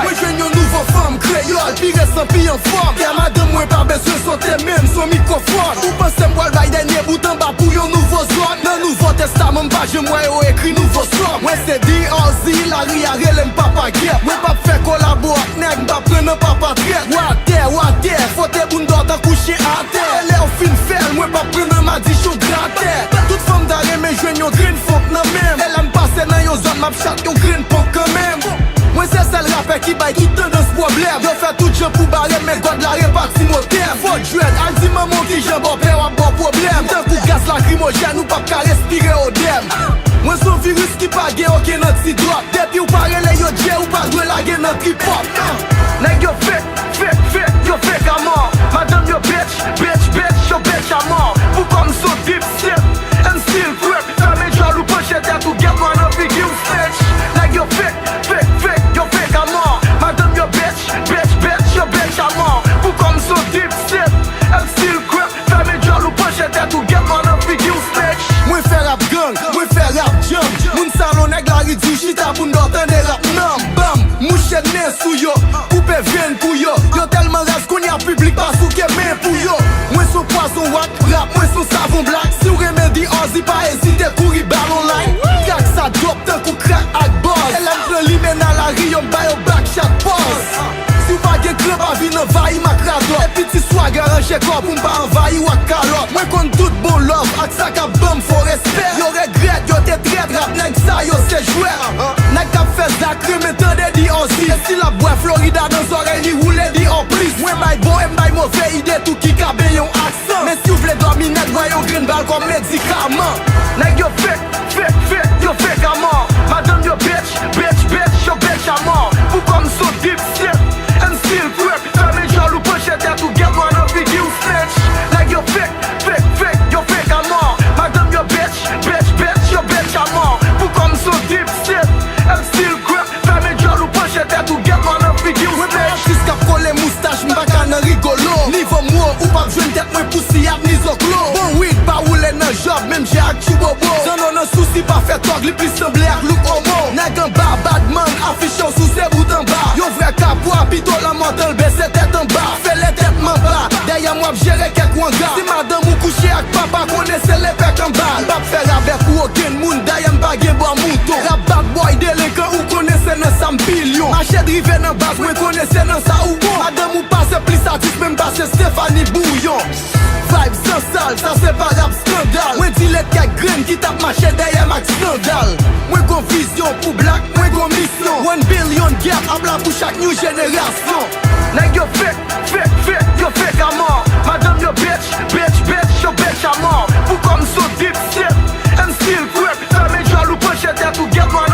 Mwen jwen yon nouvo fam kreyol, pi resan pi yon form. Kè madame mwen pa beswen sote men son mikrofon. Ou pense mwen bay denye boutan ba pou yon nouvo zon. Nan nouvo testament pa jem mwen yo ekri nouvo som. Mwen se D.O.Z, la ri a relem papa gep. Mwen pa fe kolabo ak neg, mba prenen papa tret. Wate, fote bundor dan kouche ate. Le ou fin fel, mwen pa prenen ma di chou grate. Tout fam dare men jwen yon green funk nan men. Elan pase nan yon zon map chat yon green punk kan men. Mwen se sel rapper ki bay tout tendance problem. Yo fè tout jen pou bare men god la reparti motem. Fok jwel, al di maman ki jen bo ple wap bo problem. Tan kou gaz lakrimogen ou pap ka respire odem. Mwen son virus ki pa gen oke nan ti drop. Depi ou pare le yo dje ou pa dwe la gen nan tripop. Nèg yo fake, yo fake a mort. Madame yo bitch, yo bitch a mort. Pou kom so deep shit, and still crap. Fame jol ou pochete tou get one up i give snitch. Nèg yo fake, yo fake a mort. Madame yo bitch, yo bitch a mort. Pou kom so deep shit, and still crap. Fame jol ou pochete tou get one up i give snitch. Mwen fè rap gang, mwen fè rap jump. Moun salon nèg la ridou chita pou n'dotan de rap nam. Bam, mouche nen sou yo, coupe ven pou yo. Yo telman ras kon ya publik pa sou ke men pou yo. Mwen son poison wak, rap mwen son savon black. Si ou reme D.O.Z pa ezite kouri balon line. Krak sa drop tan kou krak ak boss. Elan pren li men nan la ri yon bayo back shot boss. Si ou pa gen klub avi nan vayi mak radot. E piti swagger anje kop pou mpa envayi wak kalot. Mwen kon tout bon love ak sa ka bam for respect. Yo regret, yo te tret rap neg sa yo se jwet. Neg kap fe zakre metan de D.O.Z. E si la boy Florida dan zore ni roule di en plis. Mwen bay bon e mbay mouve ide tout ki kabe yon aksan. Men si ou vle dormi neg voyon green ball kom medikaman. Neg yo fake, yo fake a mort. Madame yo bitch, yo bitch a mort. Pou kom so deep shit, and still crap. Fame jol ou pochete tou get one up i give snitch. Neg yo fake, yo fake a mort. Madame yo bitch, yo bitch a mort. Pou kom so deep shit, and still crap. Fame jol ou pochete tou get one up i give snitch. Tis kap kole moustache mbaka nan rigolo. Nivo mou ou pap jwen tet mwen pousi ap ni zoklo. Bon weed pa oule nan job, mem jè ak chubobo. Zanon nan souci pa fè tog, li plis semble ak look homo. Neg an bar, badman, affichon sou se bout an bar. Yo vre kapwa, pito la montan lbese tet an bar. Fè le tet man ba, deya mwap jere kek wanga. Si madame ou kouche ak papa, konese le pek an bal. Bap fè rabek ou oken moun, dayam bagye bo mouton. Rap bad boy delinkan ou konese nan sam bilyon. Mache drive nan bas, mwen konese nan sa ou bon. Madame ou pase plis artiste, men base Stéphanie Bouillon. Vibes sans sale, ça c'est pas rap scandale. Mwen di let kek green ki tap mache deye mak scandale. Mwen kon vision pou black, mwen kon mission. 1 billion gap am la pou chak new generasyon. Neg yo fake, yo fake a mort. Madame yo bitch, yo bitch a mort. Pou kom so deep shit, and still crap. Fame jol ou pochete tou get one